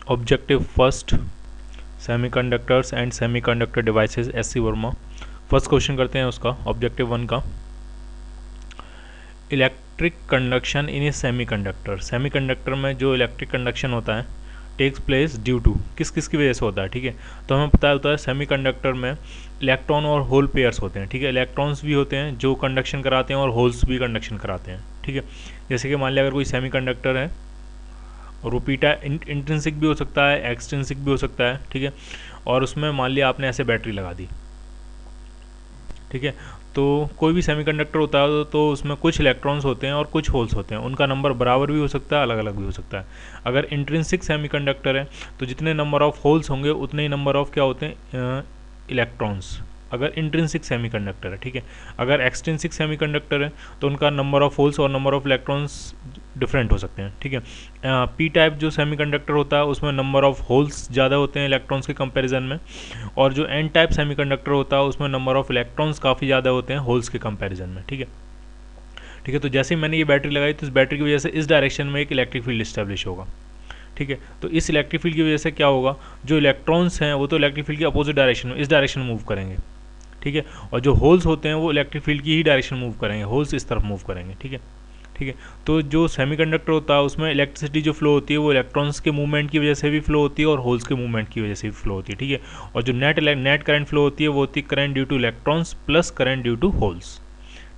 Objective first, semiconductors and semiconductor devices, SC. Verma. First question करते हैं उसका, ऑब्जेक्टिव 1 का। इलेक्ट्रिक कंडक्शन इन ए सेमीकंडक्टर, सेमीकंडक्टर में जो इलेक्ट्रिक कंडक्शन होता है टेक्स प्लेस ड्यू टू, किस किस की वजह से होता है, ठीक है। तो हमें पता होता है सेमीकंडक्टर में इलेक्ट्रॉन और होल पेयर्स होते हैं, ठीक है। इलेक्ट्रॉन्स भी होते हैं जो कंडक्शन कराते हैं और होल्स भी कंडक्शन कराते हैं, ठीक है। जैसे कि मान लिया अगर कोई सेमीकंडक्टर है और वो पीटा इंट्रिंसिक भी हो सकता है, एक्सट्रिंसिक भी हो सकता है, ठीक है। और उसमें मान लिया आपने ऐसे बैटरी लगा दी, ठीक है। तो कोई भी सेमीकंडक्टर होता है तो उसमें कुछ इलेक्ट्रॉन्स होते हैं और कुछ होल्स होते हैं, उनका नंबर बराबर भी हो सकता है, अलग अलग भी हो सकता है। अगर इंट्रिंसिक सेमीकंडक्टर है तो जितने नंबर ऑफ होल्स होंगे उतने ही नंबर ऑफ क्या होते हैं, इलेक्ट्रॉन्स, अगर इंट्रिंसिक सेमीकंडक्टर है, ठीक है। अगर एक्सट्रिंसिक सेमीकंडक्टर है तो उनका नंबर ऑफ होल्स और नंबर ऑफ इलेक्ट्रॉन्स डिफरेंट हो सकते हैं, ठीक है। पी टाइप जो सेमीकंडक्टर होता है उसमें नंबर ऑफ होल्स ज़्यादा होते हैं इलेक्ट्रॉन्स के कंपैरिजन में, और जो एन टाइप सेमीकंडक्टर होता है उसमें नंबर ऑफ इलेक्ट्रॉन्स काफ़ी ज़्यादा होते हैं होल्स के कंपैरिजन में, ठीक है। ठीक है, तो जैसे ही मैंने ये बैटरी लगाई तो इस बैटरी की वजह से इस डायरेक्शन में एक इलेक्ट्रिक फील्ड इस्टेब्लिश होगा, ठीक है। तो इस इलेक्ट्रिक फील्ड की वजह से क्या होगा, जो इलेक्ट्रॉन्स हैं वो तो इलेक्ट्रिक फील्ड की अपोजिट डायरेक्शन में, इस डायरेक्शन में मूव करेंगे, ठीक है। और जो होल्स होते हैं वो इलेक्ट्रिक फील्ड की ही डायरेक्शन मूव करेंगे, होल्स इस तरफ मूव करेंगे, ठीक है। ठीक है, तो जो सेमीकंडक्टर होता है उसमें इलेक्ट्रिसिटी जो फ्लो होती है वो इलेक्ट्रॉन्स के मूवमेंट की वजह से भी फ्लो होती है और होल्स के मूवमेंट की वजह से भी फ्लो होती है, ठीक है। और जो नेट करंट फ्लो होती है वो होती है current due to electrons plus current due to holes,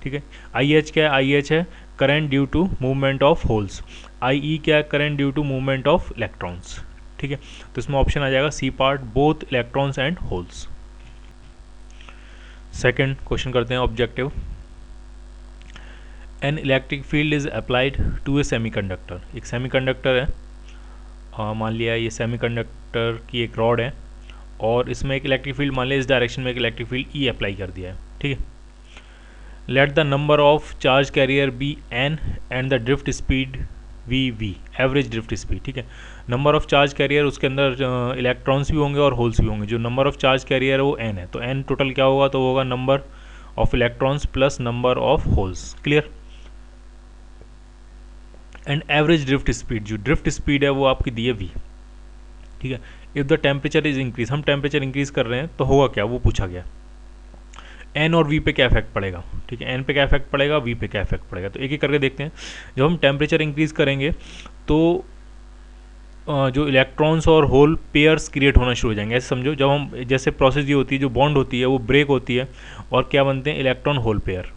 ठीक है। आई एच क्या है, आई एच है current due to movement of holes, I E क्या है current due to movement of electrons, ठीक है। तो इसमें ऑप्शन आ जाएगा C part, both electrons and holes. Second question करते हैं objective. An electric field is applied to a semiconductor, एक सेमीकंडक्टर है, मान लिया ये सेमीकंडक्टर की एक रॉड है और इसमें एक इलेक्ट्रिक फील्ड, मान लिया इस डायरेक्शन में एक इलेक्ट्रिक फील्ड ई अप्लाई कर दिया है, ठीक है। Let the number of charge carrier be N and the drift speed V V, average drift speed, ठीक है। नंबर ऑफ चार्ज कैरियर, उसके अंदर इलेक्ट्रॉन्स भी होंगे और होल्स भी होंगे, जो नंबर ऑफ चार्ज कैरियर है वो एन है, तो एन टोटल क्या होगा, तो होगा number of electrons plus number of holes, clear. And average drift speed, जो ड्रिफ्ट स्पीड है वो आपकी दी है वी, ठीक है। If the temperature is increase, हम टेम्परेचर इंक्रीज कर रहे हैं तो होगा क्या, वो पूछा गया। एन और वी पे क्या इफेक्ट पड़ेगा, ठीक है। एन पे क्या इफेक्ट पड़ेगा, वी पे क्या इफेक्ट पड़ेगा, तो एक एक करके देखते हैं। जब हम टेम्परेचर इंक्रीज करेंगे तो जो इलेक्ट्रॉन्स और होल पेयर्स क्रिएट होना शुरू हो जाएंगे, ऐसे समझो। जब हम जैसे प्रोसेस ये होती है, जो बॉन्ड होती है वो ब्रेक होती है और क्या बनते हैं, इलेक्ट्रॉन होल पेयर,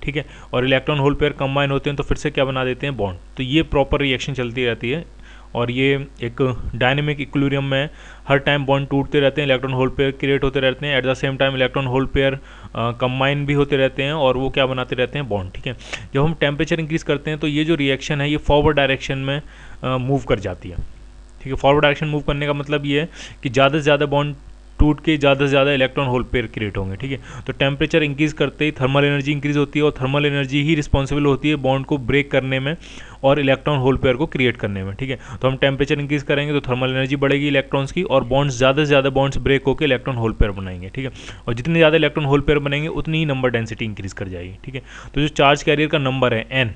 ठीक है। और इलेक्ट्रॉन होल पेयर कंबाइन होते हैं तो फिर से क्या बना देते हैं, बॉन्ड। तो ये प्रॉपर रिएक्शन चलती रहती है और ये एक डायनेमिक इक्विलिब्रियम में हर टाइम बॉन्ड टूटते रहते हैं, इलेक्ट्रॉन होल पेयर क्रिएट होते रहते हैं, at the same time electron hole pair combine भी होते रहते हैं और वो क्या बनाते रहते हैं, बॉन्ड, ठीक है। जब हम टेम्परेचर इंक्रीज करते हैं तो ये जो रिएक्शन है ये फॉरवर्ड डायरेक्शन में मूव कर जाती है, ठीक है। फॉरवर्ड डायरेक्शन मूव करने का मतलब ये है कि ज़्यादा से ज़्यादा बॉन्ड टूट के ज़्यादा से ज़्यादा इलेक्ट्रॉन होल पेयर क्रिएट होंगे, ठीक है। तो टेम्परेचर इंक्रीज करते ही थर्मल एनर्जी इंक्रीज होती है और थर्मल एनर्जी ही रिस्पॉन्सिबल होती है बॉन्ड को ब्रेक करने में और इलेक्ट्रॉन होल पेयर को क्रिएट करने में, ठीक है। तो हम टेम्परेचर इंक्रीज करेंगे तो थर्मल एनर्जी बढ़ेगी इलेक्ट्रॉन्स की और बॉन्ड्स ज़्यादा से ज़्यादा बॉन्ड्स ब्रेक होकर इलेक्ट्रॉन होल पेयर बनाएंगे, ठीक है। और जितने ज़्यादा इलेक्ट्रॉन होल पेयर बनेंगे उतनी ही नंबर डेंसिटी इंक्रीज कर जाएगी, ठीक है। तो जो चार्ज कैरियर का नंबर है एन,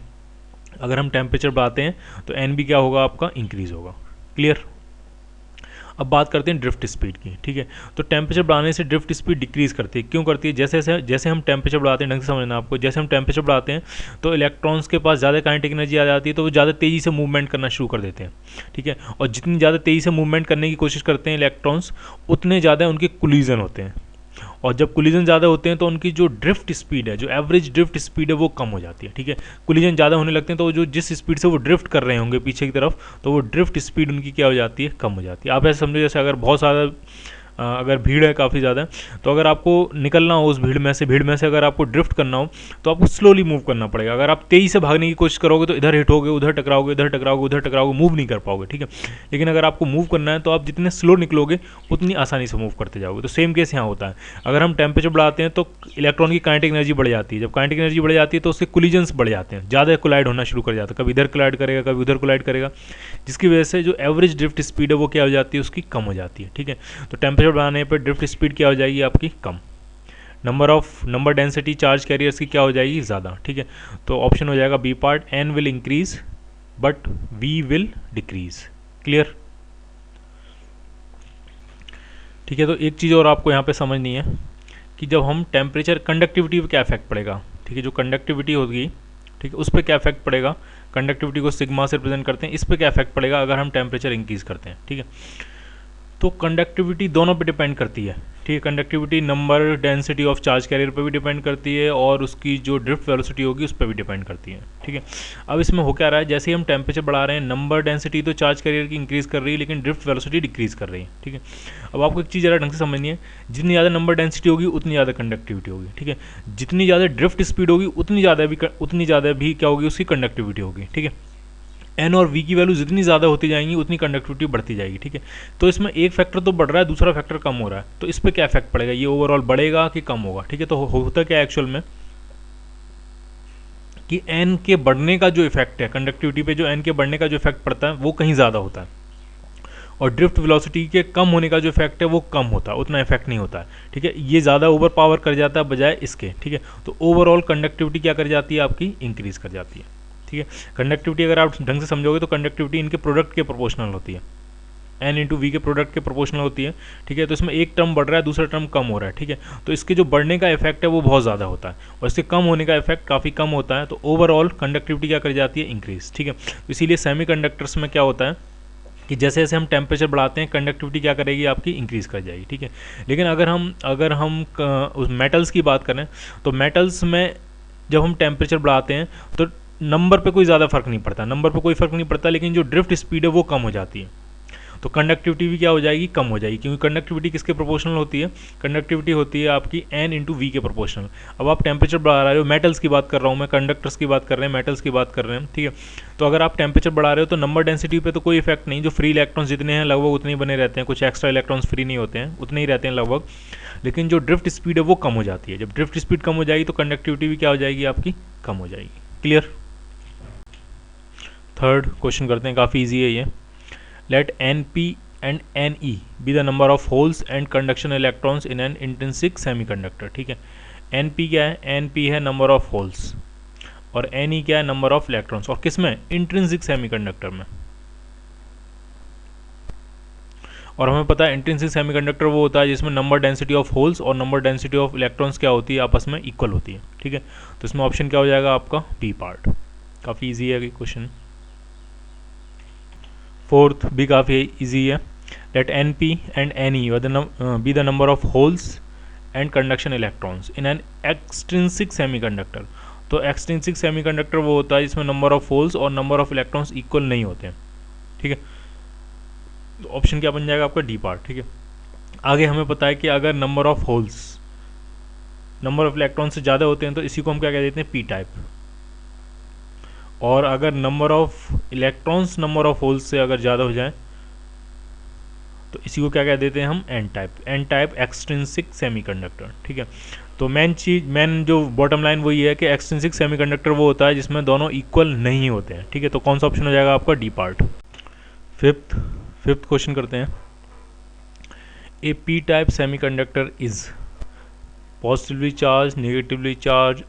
अगर हम टेम्परेचर बढ़ाते हैं तो एन भी क्या होगा, आपका इंक्रीज होगा, क्लियर। अब बात करते हैं ड्रिफ्ट स्पीड की, ठीक है। तो टेम्परेचर बढ़ाने से ड्रिफ्ट स्पीड डिक्रीज करती है, क्यों करती है, जैसे हम टेम्परेचर बढ़ाते हैं, ढंग से समझना आपको, जैसे हम टेम्परेचर बढ़ाते हैं तो इलेक्ट्रॉन्स के पास ज़्यादा काइनेटिक एनर्जी आ जाती है तो वो ज़्यादा तेज़ी से मूवमेंट करना शुरू कर देते हैं, ठीक है। और जितनी ज़्यादा तेज़ी से मूवमेंट करने की कोशिश करते हैं इलेक्ट्रॉन्स, उतने ज़्यादा उनके कोलिजन होते हैं और जब कोलिजन ज़्यादा होते हैं तो उनकी जो ड्रिफ्ट स्पीड है, जो एवरेज ड्रिफ्ट स्पीड है वो कम हो जाती है, ठीक है। कोलिजन ज़्यादा होने लगते हैं तो जो जिस स्पीड से वो ड्रिफ्ट कर रहे होंगे पीछे की तरफ, तो वो ड्रिफ्ट स्पीड उनकी क्या हो जाती है, कम हो जाती है। आप ऐसे समझो जैसे अगर बहुत ज़्यादा अगर भीड़ है काफ़ी ज़्यादा, तो अगर आपको निकलना हो उस भीड़ में से अगर आपको ड्रिफ्ट करना हो तो आपको स्लोली मूव करना पड़ेगा। अगर आप तेज़ी से भागने की कोशिश करोगे तो इधर हिट होगे, उधर टकराओगे, इधर टकराओगे, उधर टकराओगे, मूव नहीं कर पाओगे, ठीक है। लेकिन अगर आपको मूव करना है तो आप जितने स्लो निकलोगे उतनी आसानी से मूव करते जाओगे। तो सेम केस यहाँ होता है, अगर हम टेम्परेचर बढ़ाते हैं तो इलेक्ट्रॉन की काइनेटिक एनर्जी बढ़ जाती है। जब काइनेटिक एनर्जी बढ़ जाती है तो उसके कोलिजन्स बढ़ जाते हैं, ज़्यादा कोलाइड होना शुरू कर जाता है, कभी इधर कोलाइड करेगा, कभी उधर कोलाइड करेगा, जिसकी वजह से जो एवरेज ड्रिफ्ट स्पीड है वो क्या हो जाती है, उसकी कम हो जाती है, ठीक है। तो टेम्परेचर बढ़ाने पर ड्रिफ्ट स्पीड क्या हो जाएगी, आपकी कम। नंबर डेंसिटी चार्ज कैरियर्स की क्या हो जाएगी, ज़्यादा, ठीक है। तो ऑप्शन हो जाएगा B part, N will increase but V will decrease, clear. ठीक है। तो एक चीज़ और आपको यहाँ पे समझनी है कि जब हम टेम्परेचर, कंडक्टिविटी पे क्या इफेक्ट पड़ेगा, ठीक है, जो कंडक्टिविटी होगी, ठीक है, उस पर क्या इफेक्ट पड़ेगा, कंडक्टिविटी को सिग्मा से रिप्रेजेंट करते हैं, इस पर क्या इफेक्ट पड़ेगा अगर हम टेम्परेचर इंक्रीज करते हैं, ठीक है। तो कंडक्टिविटी दोनों पे डिपेंड करती है, ठीक है। Conductivity number density of charge career पे भी डिपेंड करती है और उसकी जो ड्रिफ्ट वेलोसिटी होगी उस पर भी डिपेंड करती है, ठीक है। अब इसमें हो क्या रहा है, जैसे ही हम टेम्परेचर बढ़ा रहे हैं, नंबर डेंसिटी तो चार्ज कैरियर की इंक्रीज कर रही है लेकिन ड्रिफ्ट वेलोसिटी डिक्रीज कर रही है, ठीक है। अब आपको एक चीज़ ज़रा ढंग से समझनी है, जितनी ज़्यादा नंबर डेंसिटी होगी उतनी ज़्यादा कंडक्टिविटी होगी, ठीक है। जितनी ज़्यादा ड्रिफ्ट स्पीड होगी उतनी ज़्यादा भी क्या होगी, उसकी कंडक्टिविटी होगी, ठीक है। एन और वी की वैल्यू जितनी ज़्यादा होती जाएंगी उतनी कंडक्टिविटी बढ़ती जाएगी, ठीक है। तो इसमें एक फैक्टर तो बढ़ रहा है, दूसरा फैक्टर कम हो रहा है, तो इस पर क्या इफेक्ट पड़ेगा, ये ओवरऑल बढ़ेगा कि कम होगा, ठीक है। तो होता क्या है एक्चुअल में कि एन के बढ़ने का जो इफेक्ट है कंडक्टिविटी पे, जो एन के बढ़ने का जो इफेक्ट पड़ता है वो कहीं ज़्यादा होता है, और ड्रिफ्ट वेलोसिटी के कम होने का जो इफेक्ट है वो कम होता है, उतना इफेक्ट नहीं होता है, ठीक है। ये ज़्यादा ओवर पावर कर जाता है बजाय इसके, ठीक है। तो ओवरऑल कंडक्टिविटी क्या कर जाती है आपकी, इंक्रीज कर जाती है, ठीक है। कंडक्टिविटी अगर आप ढंग से समझोगे तो कंडक्टिविटी इनके प्रोडक्ट के प्रोपोर्शनल होती है, एन इंटू वी के प्रोडक्ट के प्रोपोर्शनल होती है, ठीक है। तो इसमें एक टर्म बढ़ रहा है, दूसरा टर्म कम हो रहा है, ठीक है। तो इसके जो बढ़ने का इफेक्ट है वो बहुत ज़्यादा होता है और इसके कम होने का इफेक्ट काफ़ी कम होता है, तो ओवरऑल कंडक्टिविटी क्या कर जाती है, इंक्रीज, ठीक है। तो इसीलिए सेमीकंडक्टर्स में क्या होता है कि जैसे जैसे हम टेम्परेचर बढ़ाते हैं कंडक्टिविटी क्या करेगी आपकी, इंक्रीज कर जाएगी, ठीक है। लेकिन अगर हम उस मेटल्स की बात करें तो मेटल्स में जब हम टेम्परेचर बढ़ाते हैं तो नंबर पे कोई ज़्यादा फर्क नहीं पड़ता, नंबर पे कोई फर्क नहीं पड़ता, लेकिन जो ड्रिफ्ट स्पीड है वो कम हो जाती है, तो कंडक्टिविटी भी क्या हो जाएगी, कम हो जाएगी, क्योंकि कंडक्टिविटी किसके प्रोपोर्शनल होती है, कंडक्टिविटी होती है आपकी एन इंटू वी के प्रोपोर्शनल। अब आप टेम्परेचर बढ़ा रहे हो, मेटल्स की बात कर रहा हूँ मैं, कंडक्टर्स की बात कर रहे हैं, मेटल्स की बात कर रहे हैं, ठीक है। तो अगर आप टेम्परेचर बढ़ा रहे हो तो नंबर डेंसिटी पे तो कोई इफेक्ट नहीं, जो फ्री इलेक्ट्रॉन्स जितने हैं लगभग उतने ही बने रहते हैं, कुछ एक्स्ट्रा इलेक्ट्रॉन्स फ्री नहीं होते हैं, उतने ही रहते हैं लगभग, लेकिन जो ड्रिफ्ट स्पीड है वो कम हो जाती है। जब ड्रिफ्ट स्पीड कम हो जाएगी तो कंडक्टिविटी भी क्या हो जाएगी आपकी, कम हो जाएगी। क्लियर। थर्ड क्वेश्चन करते हैं, काफ़ी ईजी है ये। Let N P and Ne be the number of holes and conduction electrons in an intrinsic semiconductor, ठीक है। Np क्या है, Np है नंबर ऑफ होल्स और Ne क्या है, नंबर ऑफ इलेक्ट्रॉन्स, और किस में, इंट्रिंसिक सेमीकंडक्टर में। और हमें पता है इंट्रिंसिक सेमीकंडक्टर वो होता है जिसमें नंबर डेंसिटी ऑफ होल्स और नंबर डेंसिटी ऑफ इलेक्ट्रॉन्स क्या होती है, आपस में इक्वल होती है, ठीक है। तो इसमें ऑप्शन क्या हो जाएगा आपका, बी पार्ट। काफ़ी ईजी है क्वेश्चन। फोर्थ भी काफ़ी इजी है। Let Np and Ne be the number of holes and conduction electrons in an extrinsic semiconductor। तो एक्सट्रिंसिक सेमीकंडक्टर वो होता है जिसमें नंबर ऑफ होल्स और नंबर ऑफ इलेक्ट्रॉन्स इक्वल नहीं होते हैं, ठीक है। तो ऑप्शन क्या बन जाएगा आपका, डी पार्ट, ठीक है। आगे हमें पता है कि अगर number of holes number of electron से ज़्यादा होते हैं तो इसी को हम क्या कह देते हैं, पी टाइप, और अगर number of electrons number of holes से अगर ज़्यादा हो जाए तो इसी को क्या कह देते हैं हम, N type, N type extrinsic semiconductor, ठीक है। तो मेन जो बॉटम लाइन वही है कि एक्सट्रिंसिक सेमीकंडक्टर वो होता है जिसमें दोनों इक्वल नहीं होते हैं, ठीक है। तो कौन सा ऑप्शन हो जाएगा आपका, डी पार्ट। फिफ्थ क्वेश्चन करते हैं। A P type semiconductor is positively charge, negatively charge,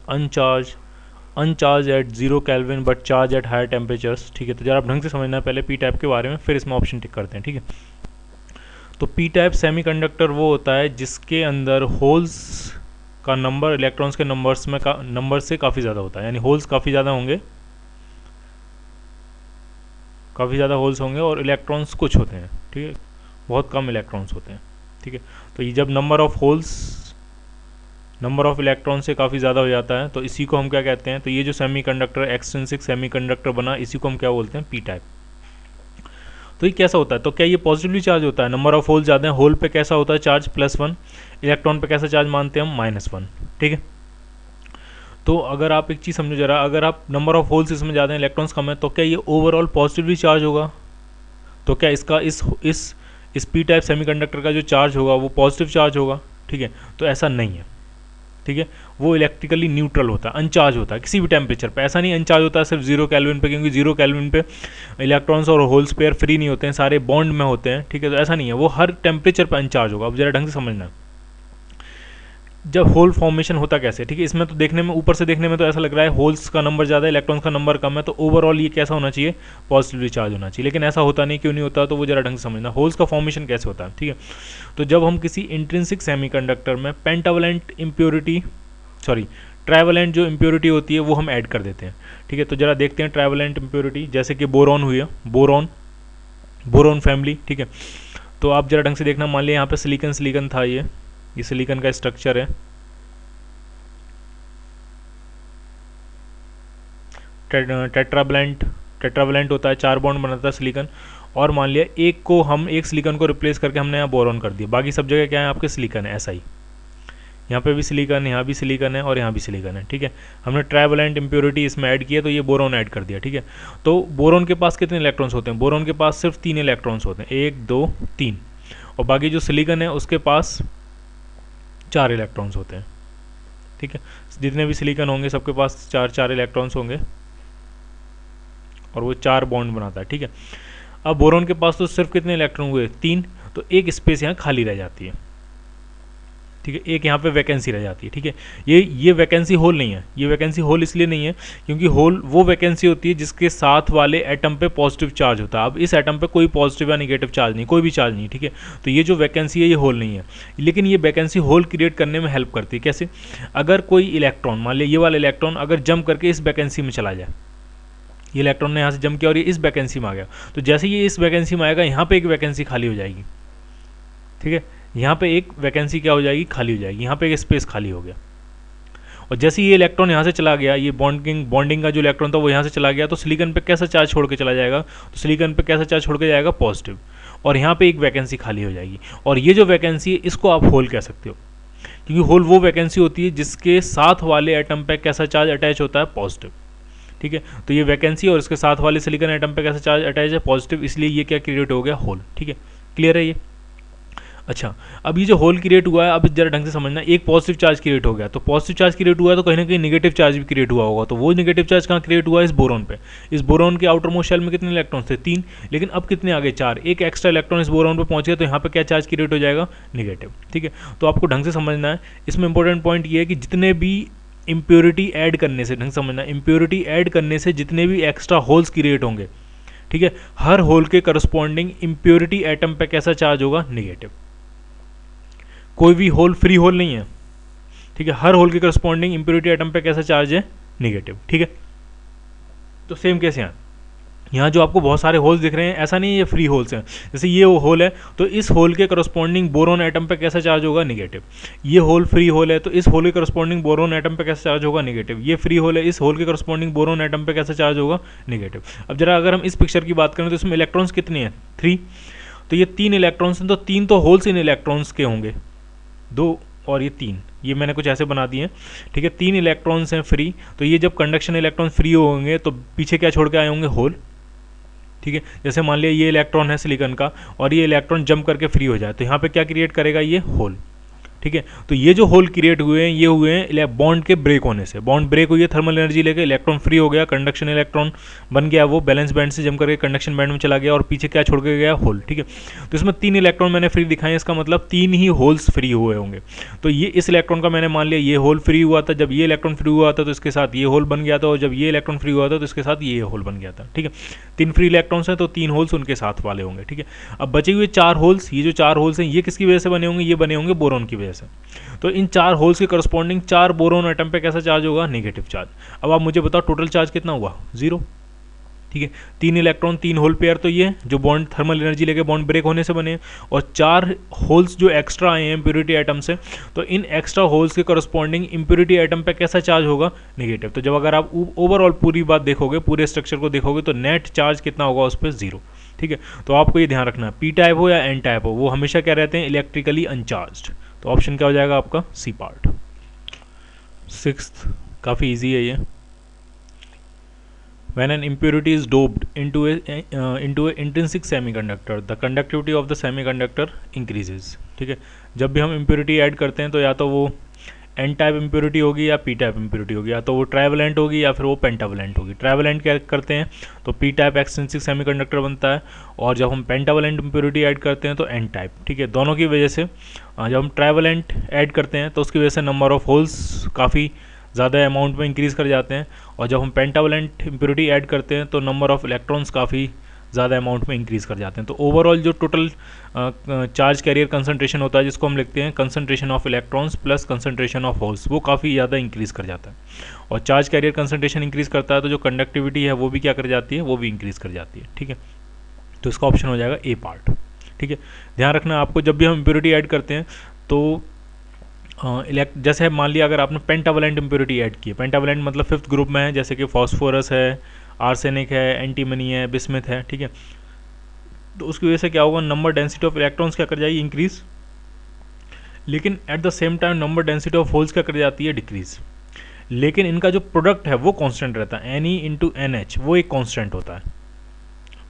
uncharge at 0 kelvin but charge at higher temperatures, ठीक है। तो जरा आप ढंग से समझना है पहले पी टाइप के बारे में, फिर इसमें ऑप्शन टिक करते हैं, ठीक है। तो पी टाइप सेमीकंडक्टर वो होता है जिसके अंदर होल्स का नंबर इलेक्ट्रॉन्स के नंबर से काफ़ी ज़्यादा होता है, यानी होल्स काफ़ी ज़्यादा होल्स होंगे और इलेक्ट्रॉन्स कुछ होते हैं, ठीक है, बहुत कम इलेक्ट्रॉन्स होते हैं, ठीक है। तो ये जब number of holes number of electron से काफ़ी ज़्यादा हो जाता है तो इसी को हम क्या कहते हैं, तो ये जो सेमीकंडक्टर एक्सट्रिंसिक सेमीकंडक्टर बना इसी को हम क्या बोलते हैं, पी टाइप। तो ये कैसा होता है, तो क्या ये पॉजिटिवली चार्ज होता है, नंबर ऑफ होल ज़्यादा है, होल पे कैसा होता है चार्ज +1, इलेक्ट्रॉन पे कैसा चार्ज मानते हैं हम, -1, ठीक है। तो अगर आप एक चीज़ समझो जरा, अगर आप नंबर ऑफ होल्स इसमें ज़्यादा हैं, इलेक्ट्रॉन्स कम है, तो क्या ये ओवरऑल पॉजिटिवली चार्ज होगा, तो क्या इसका इस पी टाइप सेमीकंडक्टर का जो चार्ज होगा वो पॉजिटिव चार्ज होगा, ठीक है। तो ऐसा नहीं है, ठीक है, वो इलेक्ट्रिकली न्यूट्रल होता है, अनचार्ज होता है किसी भी टेम्परेचर पे, ऐसा नहीं अनचार्ज होता है सिर्फ 0 केल्विन पे, क्योंकि 0 केल्विन पे इलेक्ट्रॉन्स और होल्स पेयर फ्री नहीं होते हैं, सारे बॉन्ड में होते हैं, ठीक है। तो ऐसा नहीं है, वो हर टेम्परेचर पे अनचार्ज होगा। अब जरा ढंग से समझना, जब होल फॉर्मेशन होता कैसे, ठीक है, इसमें तो देखने में, ऊपर से देखने में तो ऐसा लग रहा है होल्स का नंबर ज़्यादा है, इलेक्ट्रॉन्स का नंबर कम है, तो ओवरऑल ये कैसा होना चाहिए, पॉजिटिवली चार्ज होना चाहिए। लेकिन ऐसा होता नहीं, क्यों नहीं होता, तो वो जरा ढंग से समझना होल्स का फॉर्मेशन कैसे होता है। ठीक है, तो जब हम किसी इंट्रिंसिक सेमीकंडक्टर में पेंटावलेंट इम्प्योरिटी, सॉरी ट्राइवलेंट जो इम्प्योरिटी होती है वो हम ऐड कर देते हैं। ठीक है, तो जरा देखते हैं ट्राइवलेंट इम्प्योरिटी, जैसे कि बोरॉन हुई है, बोरॉन फैमिली। ठीक है, तो आप जरा ढंग से देखना, मान लिया यहाँ पे सिलिकन था, ये सिलिकन का स्ट्रक्चर है, टेट्रावलेंट होता है, 4 बॉन्ड बनाता है सिलिकन, और मान लिया एक सिलिकन को रिप्लेस करके हमने यहाँ बोरॉन कर दिया, बाकी सब जगह क्या है आपके सिलिकन है। ऐसा ही यहाँ पे भी सिलिकन है, यहाँ भी सिलिकन है और यहाँ भी सिलिकन है। ठीक है, हमने ट्राइवलेंट इम्प्योरिटी इसमें ऐड किया तो ये बोरॉन ऐड कर दिया। ठीक है, तो बोरॉन के पास कितने इलेक्ट्रॉन्स होते हैं, बोरॉन के पास सिर्फ 3 इलेक्ट्रॉन्स होते हैं, 1 2 3, और बाकी जो सिलिकन है उसके पास 4 इलेक्ट्रॉन्स होते हैं। ठीक है, जितने भी सिलिकन होंगे सबके पास 4 इलेक्ट्रॉन्स होंगे और वो 4 बॉन्ड बनाता है। ठीक है, अब बोरॉन के पास तो सिर्फ कितने इलेक्ट्रॉन हुए, 3, तो एक स्पेस यहाँ खाली रह जाती है। ठीक है, एक यहाँ पे वैकेंसी रह जाती है। ठीक है, ये वैकेंसी होल नहीं है, ये वैकेंसी होल इसलिए नहीं है क्योंकि होल वो वैकेंसी होती है जिसके साथ वाले एटम पे पॉजिटिव चार्ज होता है। अब इस एटम पे कोई पॉजिटिव या नेगेटिव चार्ज नहीं, कोई भी चार्ज नहीं। ठीक है, तो ये जो वैकेंसी है ये होल नहीं है, लेकिन ये वैकेंसी होल क्रिएट करने में हेल्प करती है। कैसे, अगर कोई इलेक्ट्रॉन, मान लिया ये वाला इलेक्ट्रॉन अगर जंप करके इस वैकेंसी में चला जाए, ये इलेक्ट्रॉन ने यहाँ से जंप किया और ये इस वैकेंसी में आ गया, तो जैसे ये इस वैकेंसी में आएगा यहाँ पे एक वैकेंसी खाली हो जाएगी। ठीक है, यहाँ पे एक वैकेंसी क्या हो जाएगी, खाली हो जाएगी, यहाँ पे एक स्पेस खाली हो गया, और जैसे ये इलेक्ट्रॉन यहाँ से चला गया, ये बॉन्डिंग का जो इलेक्ट्रॉन था वो यहाँ से चला गया, तो सिलिकन पे कैसा चार्ज छोड़ के चला जाएगा, तो सिलिकन पे कैसा चार्ज छोड़ के जाएगा, पॉजिटिव, और यहाँ पे एक वैकेंसी खाली हो जाएगी, और ये जो वैकेंसी है इसको आप होल कह सकते हो, क्योंकि होल वो वैकेंसी होती है जिसके साथ वाले एटम पे कैसा चार्ज अटैच होता है, पॉजिटिव। ठीक है, तो ये वैकेंसी और इसके साथ वाले सिलिकन एटम पे कैसा चार्ज अटैच है, पॉजिटिव, इसलिए ये क्या क्रिएट हो गया, होल। ठीक है, क्लियर है ये। अच्छा, अब ये जो होल क्रिएट हुआ है, अब जरा ढंग से समझना, एक पॉजिटिव चार्ज क्रिएट हो गया, तो पॉजिटिव चार्ज क्रिएट हुआ है तो कहीं ना कहीं नेगेटिव चार्ज भी क्रिएट हुआ होगा, तो वो नेगेटिव चार्ज कहाँ क्रिएट हुआ है, इस बोरॉन पे। इस बोरॉन के आउटर मोस्ट शेल में कितने इलेक्ट्रॉन्स थे, 3, लेकिन अब कितने आ गए, 4, एक एक्स्ट्रा इलेक्ट्रॉन इस बोरॉन पे पहुंच गया, तो यहाँ पे क्या चार्ज क्रिएट हो जाएगा, नेगेटिव। ठीक है, तो आपको ढंग से समझना है, इसमें इंपॉर्टेंट पॉइंट ये है कि जितने भी इम्प्योरिटी ऐड करने से, ढंग समझना, इम्प्योरिटी ऐड करने से जितने भी एक्स्ट्रा होल्स क्रिएट होंगे, ठीक है, हर होल के करस्पॉन्डिंग इम्प्योरिटी एटम पे कैसा चार्ज होगा, नेगेटिव। कोई भी होल फ्री होल नहीं है। ठीक है, हर होल के करस्पॉन्डिंग इम्प्योरिटी एटम पे कैसा चार्ज है, नेगेटिव। ठीक है, तो सेम केस यहाँ जो आपको बहुत सारे होल्स दिख रहे हैं, ऐसा नहीं है ये फ्री होल्स हैं, जैसे ये होल है तो इस होल के करस्पॉन्डिंग बोरॉन एटम पे कैसा चार्ज होगा, नेगेटिव। ये होल फ्री होल है तो इस होल के करस्पॉन्डिंग बोरॉन एटम पे कैसा चार्ज होगा, नेगेटिव। ये फ्री होल है, इस होल के करस्पॉन्डिंग बोरॉन एटम पे कैसा चार्ज होगा, नेगेटिव। अब जरा अगर हम इस पिक्चर की बात करें तो इसमें इलेक्ट्रॉन्स कितने हैं, 3, तो ये 3 इलेक्ट्रॉन्स हैं, तो 3 तो होल्स इन इलेक्ट्रॉन्स के होंगे, 2 और ये 3, ये मैंने कुछ ऐसे बना दिए हैं। ठीक है, 3 इलेक्ट्रॉन्स हैं फ्री, तो ये जब कंडक्शन इलेक्ट्रॉन फ्री होंगे तो पीछे क्या छोड़ के आए होंगे, होल। ठीक है, जैसे मान लिया ये इलेक्ट्रॉन है सिलिकॉन का और ये इलेक्ट्रॉन जंप करके फ्री हो जाए, तो यहाँ पे क्या क्रिएट करेगा, ये होल। ठीक है, तो ये जो होल क्रिएट हुए हैं ये हुए हैं बॉन्ड के ब्रेक होने से, बॉन्ड ब्रेक हुई है, थर्मल एनर्जी लेके इलेक्ट्रॉन फ्री हो गया, कंडक्शन इलेक्ट्रॉन बन गया, वो बैलेंस बैंड से जंप करके कंडक्शन बैंड में चला गया और पीछे क्या छोड़ के गया, होल। ठीक है, तो इसमें 3 इलेक्ट्रॉन मैंने फ्री दिखाए, इसका मतलब 3 ही होल्स फ्री हुए होंगे। तो ये इस इलेक्ट्रॉन का मैंने मान लिया ये होल फ्री हुआ था, जब ये इलेक्ट्रॉन फ्री हुआ था तो इसके साथ ये होल बन गया था, और जब ये इलेक्ट्रॉन फ्री हुआ था तो इसके साथ ये होल बन गया था। ठीक है, 3 फ्री इलेक्ट्रॉन्स हैं तो 3 होल्स उनके साथ वाले होंगे। ठीक है, अब बचे हुए 4 होल्स, ये जो 4 होल्स हैं ये किसकी वजह से बने होंगे, ये बने होंगे बोरॉन की वजह से। तो इन 4 होल्स के करस्पॉन्डिंग 4 बोरॉन एटम पे कैसा चार्ज होगा, नेगेटिव चार्ज। अब आप मुझे बताओ टोटल चार्ज कितना हुआ, 0। ठीक है, 3 इलेक्ट्रॉन 3 होल पेयर, तो ये जो बॉन्ड थर्मल एनर्जी लेके बॉन्ड ब्रेक होने से बने, और 4 होल्स जो एक्स्ट्रा आए हैं इम्प्योरिटी एटम से, तो इन एक्स्ट्रा होल्स के करस्पॉन्डिंग इम्प्योरिटी एटम पे कैसा चार्ज होगा, नेगेटिव। तो जब अगर आप ओवरऑल पूरी बात देखोगे, पूरे स्ट्रक्चर को देखोगे, तो नेट चार्ज कितना होगा उस पर, 0। ठीक है, तो आपको ये ध्यान रखना है, पी टाइप हो या एन टाइप हो, वो हमेशा क्या रहते हैं, इलेक्ट्रिकली अनचार्ज्ड। तो ऑप्शन क्या हो जाएगा आपका, सी पार्ट। 6th काफ़ी इजी है ये। When an impurity is doped into a intrinsic semiconductor, the conductivity of the semiconductor increases। ठीक है, जब भी हम impurity ऐड करते हैं तो या तो वो एन टाइप इम्प्योरिटी होगी या पी टाइप इम्प्योरिटी होगी, या तो वो ट्राइवेलेंट होगी या फिर वो पेंटावेलेंट होगी। ट्राइवेलेंट क्या करते हैं तो पी टाइप एक्सट्रिंसिक सेमीकंडक्टर बनता है, और जब हम पेंटावेलेंट इम्प्योरिटी ऐड करते हैं तो एन टाइप। ठीक है, दोनों की वजह से जब हम ट्राइवेलेंट ऐड करते हैं तो उसकी वजह से नंबर ऑफ होल्स काफ़ी ज़्यादा अमाउंट में इंक्रीज़ कर जाते हैं, और जब हम पेंटावेलेंट इम्प्योरिटी ऐड करते हैं तो नंबर ऑफ इलेक्ट्रॉन्स काफ़ी ज़्यादा अमाउंट में इंक्रीज़ कर जाते हैं। तो ओवरऑल जो टोटल चार्ज कैरियर कंसंट्रेशन होता है, जिसको हम लिखते हैं concentration of electrons plus concentration of holes, वो काफ़ी ज़्यादा इंक्रीज़ कर जाता है। और चार्ज कैरियर कंसंट्रेशन इंक्रीज़ करता है तो जो कंडक्टिविटी है वो भी क्या कर जाती है, वो भी इंक्रीज़ कर जाती है। ठीक है, तो इसका ऑप्शन हो जाएगा ए पार्ट। ठीक है, ध्यान रखना आपको जब भी हम इम्प्योरिटी ऐड करते हैं तो जैसे मान लिया अगर आपने पेंटावेलेंट इम्प्योरिटी ऐड की है, पेंटावेलेंट मतलब 5th ग्रुप में है, जैसे कि फॉस्फोरस है, आर्सेनिक है, एंटीमनी है, बिस्मिथ है। ठीक है, तो उसकी वजह से क्या होगा, नंबर डेंसिटी ऑफ इलेक्ट्रॉन्स क्या कर जाएगी, इंक्रीज, लेकिन at the same time number density of holes क्या कर जाती है, डिक्रीज। लेकिन इनका जो प्रोडक्ट है वो कांस्टेंट रहता है, Ne इंटू NH, वो एक कांस्टेंट होता है,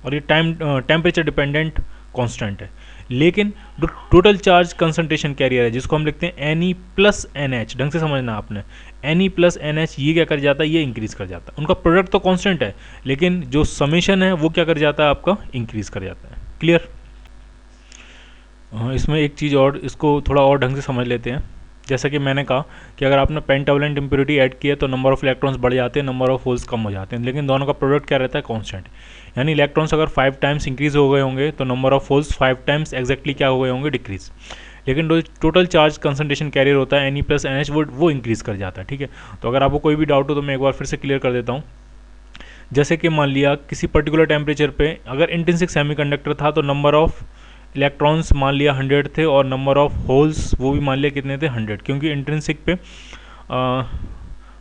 और ये टेम्परेचर डिपेंडेंट कांस्टेंट है। लेकिन जो टोटल चार्ज कंसंट्रेशन कैरियर है, जिसको हम लिखते हैं Ne प्लस NH, ढंग से समझना आपने, Ne प्लस NH ये क्या कर जाता है, ये इंक्रीज कर जाता है। उनका प्रोडक्ट तो कांस्टेंट है, लेकिन जो समेशन है वो क्या कर जाता है, आपका इंक्रीज कर जाता है। क्लियर? इसमें एक चीज़ और, इसको थोड़ा और ढंग से समझ लेते हैं। जैसा कि मैंने कहा कि अगर आपने पेंटावेलेंट इम्प्योरिटी ऐड की है तो नंबर ऑफ इलेक्ट्रॉन्स बढ़ जाते हैं, नंबर ऑफ होल्स कम हो जाते हैं, लेकिन दोनों का प्रोडक्ट क्या रहता है, कांस्टेंट। यानी इलेक्ट्रॉन्स अगर 5 टाइम्स इंक्रीज हो गए होंगे तो number of holes 5 times exactly क्या हो गए होंगे, डिक्रीज। लेकिन जो टोटल चार्ज कंसंट्रेशन कैरियर होता है Ne प्लस NH, वो इंक्रीज कर जाता है। ठीक है, तो अगर आपको कोई भी डाउट हो तो मैं एक बार फिर से क्लियर कर देता हूँ। जैसे कि मान लिया किसी पर्टिकुलर टेम्परेचर पे अगर इंट्रिंसिक सेमीकंडक्टर था तो नंबर ऑफ इलेक्ट्रॉन्स मान लिया 100 थे, और नंबर ऑफ होल्स वो भी मान लिया कितने थे, 100, क्योंकि इंट्रिंसिक पे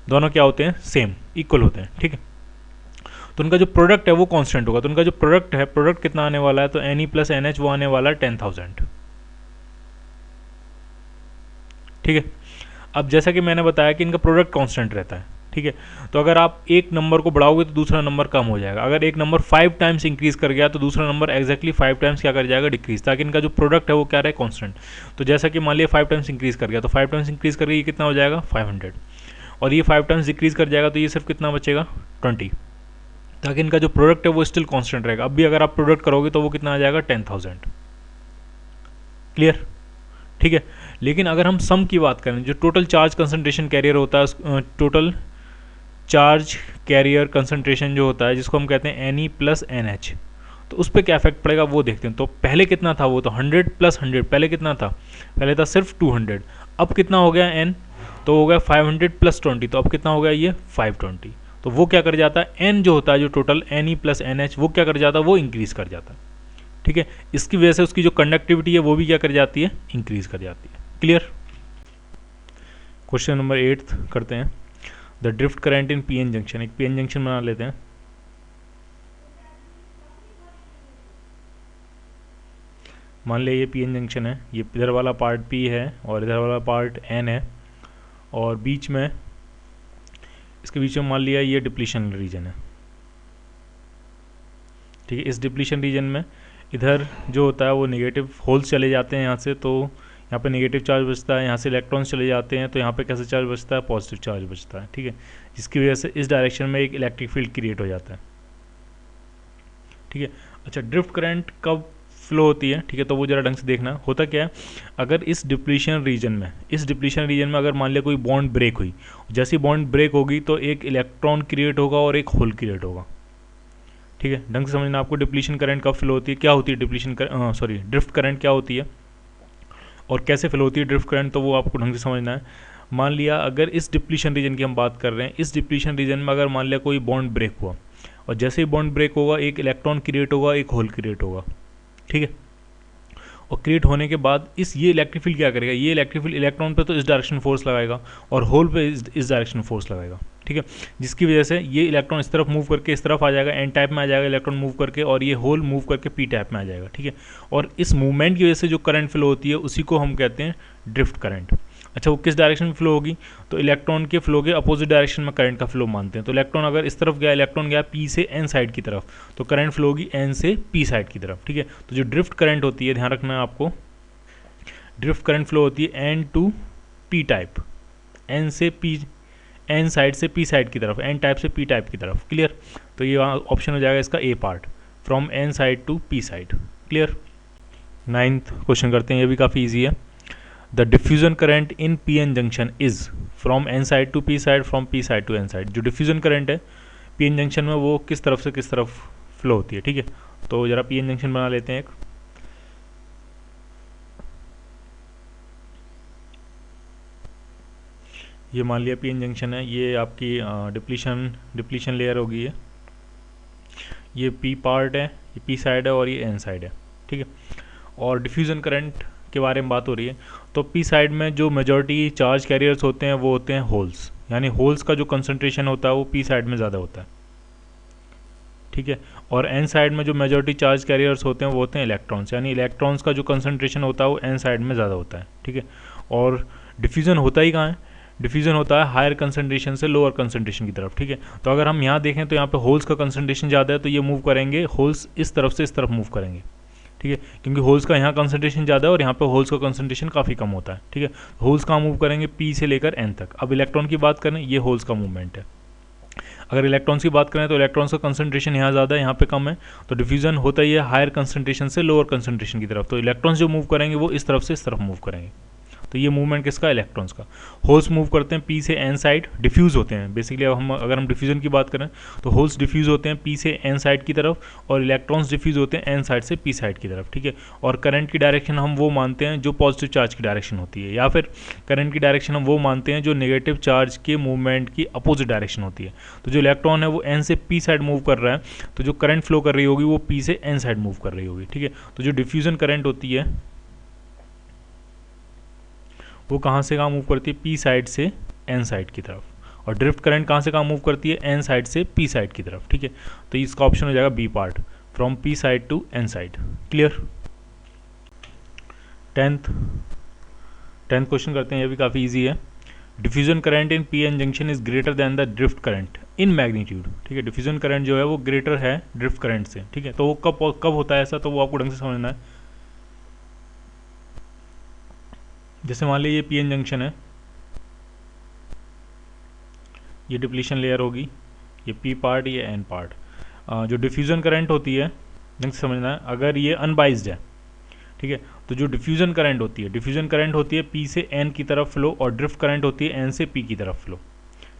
दोनों क्या होते हैं, सेम इक्वल होते हैं। ठीक है, तो उनका जो प्रोडक्ट है वो कांस्टेंट होगा। तो उनका जो प्रोडक्ट है, प्रोडक्ट कितना आने वाला है, तो Ne प्लस NH वो आने वाला है 10,000। ठीक है, अब जैसा कि मैंने बताया कि इनका प्रोडक्ट कांस्टेंट रहता है। ठीक है, तो अगर आप एक नंबर को बढ़ाओगे तो दूसरा नंबर कम हो जाएगा। अगर एक नंबर 5 टाइम्स इंक्रीज कर गया तो दूसरा नंबर एक्जैक्टली 5 टाइम्स क्या कर जाएगा, डिक्रीज, ताकि इनका जो प्रोडक्ट है वो क्या रहे, कांस्टेंट। तो जैसा कि मान लिया 5 टाइम्स इंक्रीज कर गया तो 5 टाइम्स इंक्रीज करके ये कितना हो जाएगा, 500, और ये 5 टाइम्स डिक्रीज कर जाएगा तो ये सिर्फ कितना बचेगा, 20, ताकि इनका जो प्रोडक्ट है वो स्टिल कांस्टेंट रहेगा। अब भी अगर आप प्रोडक्ट करोगे तो वो कितना आ जाएगा, 10,000। क्लियर? ठीक है, लेकिन अगर हम सम की बात करें, जो टोटल चार्ज कंसंट्रेशन कैरियर होता है, टोटल चार्ज कैरियर कंसंट्रेशन जो होता है, जिसको हम कहते हैं Ne प्लस NH, तो उस पर क्या इफेक्ट पड़ेगा वो देखते हैं। तो पहले कितना था, वो तो 100 प्लस 100, पहले कितना था, पहले था सिर्फ 200, अब कितना हो गया N, तो हो गया 500 प्लस 20, तो अब कितना हो गया ये 520। तो वो क्या कर जाता है, N जो होता है, जो टोटल Ne प्लस NH, वो क्या कर जाता है, वो इंक्रीज कर जाता है। ठीक है, इसकी वजह से उसकी जो कंडक्टिविटी है वो भी क्या कर जाती है, इंक्रीज कर जाती है। क्लियर? क्वेश्चन नंबर 8 करते हैं। The drift current in PN junction, एक PN जंक्शन बना लेते हैं। मान लिया ये PN जंक्शन है, ये इधर वाला पार्ट P है और इधर वाला पार्ट N है, और बीच में, इसके बीच में मान लिया ये डिप्लीशन रीजन है। ठीक है, इस डिप्लीशन रीजन में इधर जो होता है वो नेगेटिव होल्स चले जाते हैं यहाँ से, तो यहाँ पे नेगेटिव चार्ज बचता है, यहाँ से इलेक्ट्रॉन्स चले जाते हैं, तो यहाँ पे कैसे चार्ज बचता है, पॉजिटिव चार्ज बचता है। ठीक है, जिसकी वजह से इस डायरेक्शन में एक इलेक्ट्रिक फील्ड क्रिएट हो जाता है। ठीक है, अच्छा, ड्रिफ्ट करंट कब फ्लो होती है, ठीक है, तो वो जरा ढंग से देखना। होता क्या है, अगर इस डिप्लीशन रीजन में अगर मान लिया कोई बॉन्ड ब्रेक हुई, जैसी बॉन्ड ब्रेक होगी तो एक इलेक्ट्रॉन क्रिएट होगा और एक होल क्रिएट होगा। ठीक है, ढंग से समझना आपको, डिप्लीशन करंट कब फ्लो होती है, क्या होती है ड्रिफ्ट करंट क्या होती है और कैसे फ्लो होती है ड्रिफ्ट करंट, तो वो आपको ढंग से समझना है। मान लिया अगर इस डिप्लीशन रीजन की हम बात कर रहे हैं, इस डिप्लीशन रीजन में अगर मान लिया कोई बॉन्ड ब्रेक हुआ, और जैसे ही बॉन्ड ब्रेक होगा एक इलेक्ट्रॉन क्रिएट होगा, एक होल क्रिएट होगा। ठीक है, और क्रिएट होने के बाद ये इलेक्ट्रिक फील्ड क्या करेगा, ये इलेक्ट्रिक फील्ड इलेक्ट्रॉन पे तो इस डायरेक्शन फोर्स लगाएगा और होल पे इस डायरेक्शन फोर्स लगाएगा। ठीक है, जिसकी वजह से ये इलेक्ट्रॉन इस तरफ मूव करके इस तरफ आ जाएगा, एन टाइप में आ जाएगा इलेक्ट्रॉन मूव करके, और ये होल मूव करके पी टाइप में आ जाएगा। ठीक है, और इस मूवमेंट की वजह से जो करंट फ्लो होती है उसी को हम कहते हैं ड्रिफ्ट करंट। अच्छा, वो किस डायरेक्शन में फ्लो होगी, तो इलेक्ट्रॉन के फ्लो के अपोजिट डायरेक्शन में करंट का फ्लो मानते हैं। तो इलेक्ट्रॉन अगर इस तरफ गया, इलेक्ट्रॉन गया पी से एन साइड की तरफ, तो करंट फ्लो होगी एन से पी साइड की तरफ। ठीक है, तो जो ड्रिफ्ट करंट होती है, ध्यान रखना है आपको, ड्रिफ्ट करंट फ्लो होती है N to P type. N से पी, एन साइड से पी साइड की तरफ, एन टाइप से पी टाइप की तरफ। क्लियर? तो ये ऑप्शन हो जाएगा इसका A part, from N side to P side. Clear? 9th question करते हैं, ये भी काफ़ी ईजी है। The diffusion current in P N junction is from N side to P side, from P side to N side. जो diffusion current है P N junction में वो किस तरफ से किस तरफ फ्लो होती है। ठीक है, तो जरा पी एन जंक्शन बना लेते हैं एक। ये मान लिया पी एन जंक्शन है, ये आपकी डिप्लीशन लेयर होगी, ये पी पार्ट है, ये पी साइड है और ये एन साइड है। ठीक है, और डिफ्यूज़न करंट के बारे में बात हो रही है, तो पी साइड में जो मेजॉरिटी चार्ज कैरियर्स होते हैं वो होते हैं होल्स, यानी होल्स का जो कंसंट्रेशन होता है वो पी साइड में ज़्यादा होता है। ठीक है, और एन साइड में जो मेजॉरिटी चार्ज कैरियर्स होते हैं वो होते हैं इलेक्ट्रॉन्स, यानी इलेक्ट्रॉन्स का जो कंसंट्रेशन होता है वो एन साइड में ज़्यादा होता है। ठीक है, और डिफ्यूज़न होता ही कहाँ है? डिफ्यूज़न होता है हायर कंसंट्रेशन से लोअर कंसंट्रेशन की तरफ। ठीक है, तो अगर हम यहाँ देखें तो यहाँ पे होल्स का कंसंट्रेशन ज़्यादा है, तो ये मूव करेंगे, होल्स इस तरफ से इस तरफ मूव करेंगे। ठीक है, क्योंकि होल्स का यहाँ कंसंट्रेशन ज़्यादा है और यहाँ पे होल्स का कंसंट्रेशन काफ़ी कम होता है। ठीक है, होल्स कहाँ मूव करेंगे? पी से लेकर एन तक। अब इलेक्ट्रॉन की बात करें, ये होल्स का मूवमेंट है। अगर इलेक्ट्रॉन्स की बात करें तो इलेक्ट्रॉन्स का कंसंट्रेशन यहाँ ज़्यादा है, यहाँ पे कम है, तो डिफ्यूजन होता ही है हायर कंसंट्रेशन से लोअर कंसंट्रेशन की तरफ। तो इलेक्ट्रॉन्स जो मूव करेंगे वो इस तरफ से इस तरफ मूव करेंगे। तो ये मूवमेंट किसका? इलेक्ट्रॉन्स का। होल्स मूव करते हैं पी से एन साइड, डिफ्यूज़ होते हैं बेसिकली। अब अगर हम डिफ्यूजन की बात करें तो होल्स डिफ्यूज़ होते हैं पी से एन साइड की तरफ और इलेक्ट्रॉन्स डिफ्यूज़ होते हैं एन साइड से पी साइड की तरफ। ठीक है, और करंट की डायरेक्शन हम वो मानते हैं जो पॉजिटिव चार्ज की डायरेक्शन होती है, या फिर करंट की डायरेक्शन हम वो मानते हैं जो नेगेटिव चार्ज के मूवमेंट की अपोजिट डायरेक्शन होती है। तो जो इलेक्ट्रॉन है वो एन से पी साइड मूव कर रहा है, तो जो करंट फ्लो कर रही होगी वो पी से एन साइड मूव कर रही होगी। ठीक है, तो जो डिफ्यूजन करंट होती है वो कहाँ से कहाँ मूव करती है? पी साइड से एन साइड की तरफ, और ड्रिफ्ट करंट कहाँ से कहाँ मूव करती है? एन साइड से पी साइड की तरफ। ठीक है, तो इसका ऑप्शन हो जाएगा B part, from P side to N side. Clear? 10th question करते हैं, ये भी काफ़ी इजी है। Diffusion current in P N junction is greater than the drift current in magnitude. ठीक है, डिफ्यूजन करंट जो है वो ग्रेटर है ड्रिफ्ट करंट से। ठीक है, तो वो कब होता है ऐसा, तो वो आपको ढंग से समझना है। जैसे मान लीजिए ये पी एन जंक्शन है, ये डिप्लीशन लेयर होगी, ये पी पार्ट, ये एन पार्ट। जो डिफ्यूज़न करंट होती है, ढंग से समझना है, अगर ये अनबाइज्ड है, ठीक है, तो जो डिफ्यूज़न करंट होती है पी से एन की तरफ फ्लो, और ड्रिफ्ट करंट होती है एन से पी की तरफ फ्लो।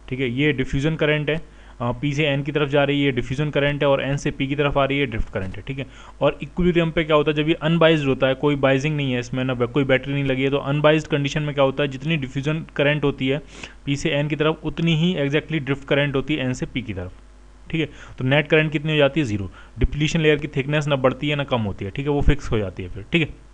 ठीक है, ये डिफ्यूज़न करंट है, पी से एन की तरफ जा रही है, ये डिफ्यूजन करंट है, और एन से पी की तरफ आ रही है, ड्रिफ्ट करंट है। ठीक है, और इक्विलिब्रियम पे क्या होता है? जब ये अनबाइज्ड होता है, कोई बाइजिंग नहीं है इसमें, ना कोई बैटरी नहीं लगी है, तो अनबाइज्ड कंडीशन में क्या होता है? जितनी डिफ्यूजन करंट होती है पी से एन की तरफ, उतनी ही एग्जैक्टली ड्रिफ्ट करंट होती है एन से पी की तरफ। ठीक है, तो नेट करंट कितनी हो जाती है? 0। डिप्लीशन लेयर की थिकनेस ना बढ़ती है ना कम होती है। ठीक है, वो फिक्स हो जाती है फिर। ठीक है,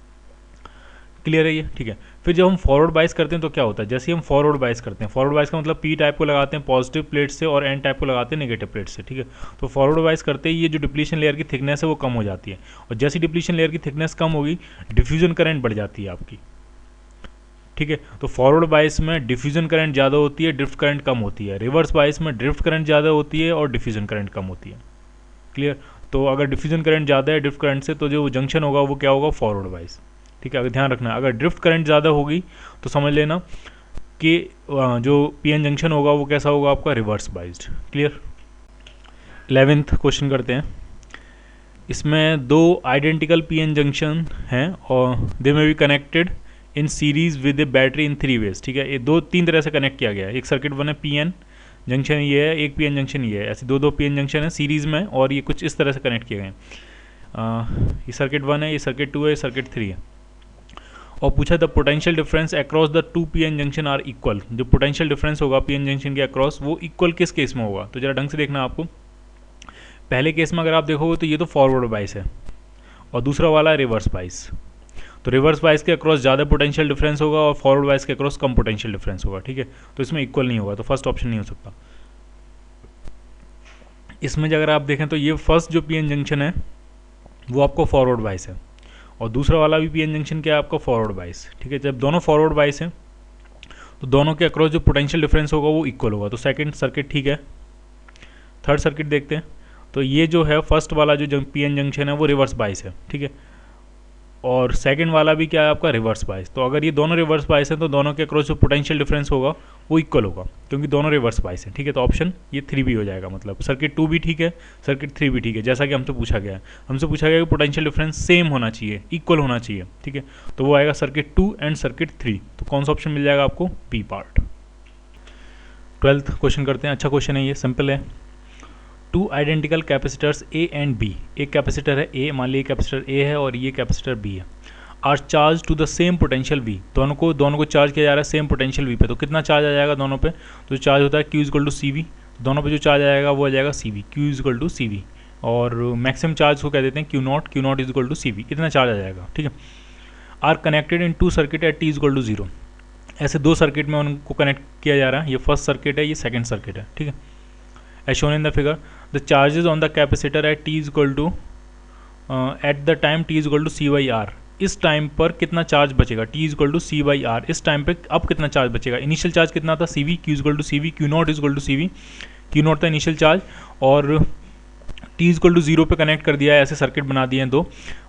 क्लियर है ये? ठीक है, फिर जब हम फॉरवर्ड बाइस करते हैं तो क्या होता है? जैसे ही हम फॉरवर्ड बाइस करते हैं, फॉरवर्ड बाइस का मतलब पी टाइप को लगाते हैं पॉजिटिव प्लेट से और एन टाइप को लगाते हैं नेगेटिव प्लेट से। ठीक है, तो फॉरवर्ड बाइस करते ही ये जो डिप्लीशन लेयर की थिकनेस है वो कम हो जाती है, और जैसी डिप्लीशन लेयर की थिकनेस कम होगी डिफ्यूजन करंट बढ़ जाती है आपकी। ठीक है, तो फॉरवर्ड बाइस में डिफ्यूजन करंट ज़्यादा होती है, ड्रिफ्ट करंट कम होती है। रिवर्स बाइस में ड्रिफ्ट करंट ज़्यादा होती है और डिफ्यूजन करंट कम होती है। क्लियर? तो अगर डिफ्यूजन करंट ज़्यादा है ड्रिफ्ट करंट से, तो जो जंक्शन होगा वो क्या होगा? फॉरवर्ड बाइस। ठीक है, अगर ध्यान रखना, अगर ड्रिफ्ट करंट ज़्यादा होगी तो समझ लेना कि जो पी एन जंक्शन होगा वो कैसा होगा आपका? Reverse biased. Clear? 11th question करते हैं। इसमें 2 आइडेंटिकल पी एन जंक्शन हैं और they may be connected in series with a battery in 3 ways. ठीक है, ये 3 तरह से कनेक्ट किया गया है। एक सर्किट वन है पी एन जंक्शन ये है, एक पी एन जंक्शन ये है, ऐसे 2 पी एन जंक्शन है सीरीज़ में, और ये कुछ इस तरह से कनेक्ट किए गए हैं। ये सर्किट 1 है, ये सर्किट 2 है, ये सर्किट 3 है। और पूछा the potential difference across the 2 P N junction are equal. जो पोटेंशियल डिफरेंस होगा पी एन जंक्शन के अक्रॉस वो इक्वल किस केस में होगा? तो जरा ढंग से देखना आपको। पहले केस में अगर आप देखोगे तो ये तो फॉरवर्ड बाइस है और दूसरा वाला है रिवर्स बाइस। तो रिवर्स बाइस के अक्रॉस ज़्यादा पोटेंशियल डिफरेंस होगा और फॉरवर्ड बाइस के अक्रॉस कम पोटेंशियल डिफरेंस होगा। ठीक है, तो इसमें इक्वल नहीं होगा, तो फर्स्ट ऑप्शन नहीं हो सकता। इसमें अगर आप देखें तो ये फर्स्ट जो पी एन जंक्शन है वो आपको फॉरवर्ड बाइस है, और दूसरा वाला भी पी एन जंक्शन क्या है आपका? फॉरवर्ड बाइस। ठीक है, जब दोनों फॉरवर्ड बाइस हैं तो दोनों के अक्रॉस जो पोटेंशियल डिफरेंस होगा वो इक्वल होगा। तो सेकंड सर्किट ठीक है। थर्ड सर्किट देखते हैं। तो ये जो है फर्स्ट वाला जो पी एन जंक्शन है वो रिवर्स बाइस है। ठीक है, और सेकंड वाला भी क्या है आपका रिवर्स बायस। तो अगर ये दोनों रिवर्स बायस हैं तो दोनों के अक्रॉस जो पोटेंशियल डिफरेंस होगा वो इक्वल होगा, क्योंकि दोनों रिवर्स बायस हैं। ठीक है, तो ऑप्शन ये 3 भी हो जाएगा, मतलब सर्किट 2 भी ठीक है, सर्किट 3 भी ठीक है, जैसा कि हमसे पूछा गया है। हमसे पूछा गया कि पोटेंशियल डिफरेंस सेम होना चाहिए, इक्वल होना चाहिए। ठीक है, तो वो आएगा सर्किट 2 एंड सर्किट 3। तो कौन सा ऑप्शन मिल जाएगा आपको? B part. 12th क्वेश्चन करते हैं। अच्छा क्वेश्चन है ये, सिंपल है। Two identical capacitors A and B, एक कैपेसिटर है ए, मान लीजिए कैपेसिटर ए है और ये कैपेसिटर बी है, are charged to the same potential V, दोनों को चार्ज किया जा रहा है सेम पोटेंशियल वी पे। तो कितना चार्ज आ जाएगा दोनों पे? तो चार्ज होता है Q equal to C V, दोनों पे जो चार्ज आएगा वो आ जाएगा C V, Q equal to C V. और मैक्सिमम चार्ज को कह देते हैं Q not is equal to C V, इतना चार्ज आ जाएगा। ठीक है, are connected in 2 circuit at T equal to 0, ऐसे 2 सर्किट में उनको कनेक्ट किया जा रहा है। ये फर्स्ट सर्किट है, ये सेकंड सर्किट है। ठीक है, as shown in the figure, the charges on the capacitor at T is equal to at the time T is equal to C by R, इस टाइम पर कितना चार्ज बचेगा? T is equal to C by R, इस time पे अब कितना charge बचेगा? Initial charge कितना था? C V, Q is equal to C V, Q not is equal to C V, Q not था इनिशियल चार्ज, और टी इज इक्वल टू 0 पे कनेक्ट कर दिया है, ऐसे सर्किट बना दिए हैं 2,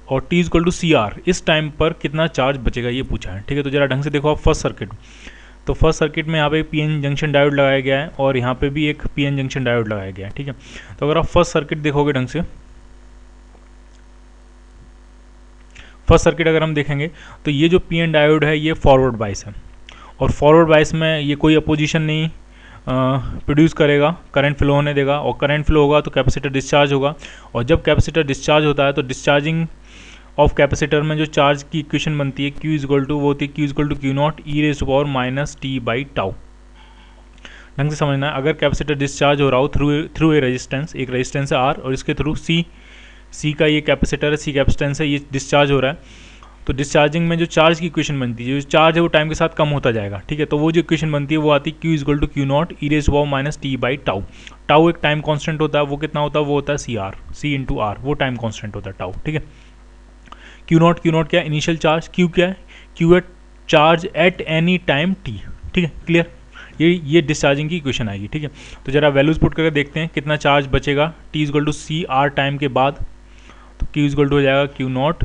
और T is equal to C R, इस टाइम पर कितना चार्ज बचेगा ये पूछा है। ठीक है, तो जरा ढंग से देखो आप फर्स्ट सर्किट। तो फर्स्ट सर्किट में यहाँ पे पी एन जंक्शन डायोड लगाया गया है और यहाँ पे भी एक पी एन जंक्शन डायोड लगाया गया है। ठीक है, तो अगर आप फर्स्ट सर्किट देखोगे ढंग से, फर्स्ट सर्किट अगर हम देखेंगे तो ये जो पी एन डायोड है ये फॉरवर्ड बायस है, और फॉरवर्ड बायस में ये कोई अपोजिशन नहीं प्रोड्यूस करेगा, करंट फ्लो होने देगा, और करंट फ्लो होगा तो कैपेसिटर डिस्चार्ज होगा, और जब कैपेसिटर डिस्चार्ज होता है तो डिस्चार्जिंग ऑफ कैपेसिटर में जो चार्ज की इक्वेशन बनती है क्यू इज इक्वल टू, वो होती है Q is equal to Q naught E raise to power minus T by tau. ढंग से समझना है, अगर कैपेसिटर डिस्चार्ज हो रहा हो थ्रू ए रेजिस्टेंस, एक रेजिस्टेंस है आर, और इसके थ्रू सी का ये कैपेसिटर है, सी कैपेसिटेंस है, ये डिस्चार्ज हो रहा है, तो डिस्चार्जिंग में जो चार्ज की इक्वेशन बनती है, जो चार्ज है वो टाइम के साथ कम होता जाएगा। ठीक है, तो वो जो इक्वेशन बनती है वो आती है Q is equal to Q naught E raise to power minus T by tau. Tau एक टाइम कांस्टेंट होता है, वो कितना होता है? वो होता है C R, C into R, वो टाइम कांस्टेंट होता है टाउ। ठीक है, क्यू नॉट क्या है? Initial charge. क्यू क्या है? क्यू है charge at any time T. ठीक है, क्लियर? ये डिस्चार्जिंग की इक्वेशन आएगी। ठीक है, तो जरा वैल्यूज पुट करके देखते हैं कितना चार्ज बचेगा T is equal to C R time के बाद। तो क्यू इज इक्वल टू हो जाएगा Q naught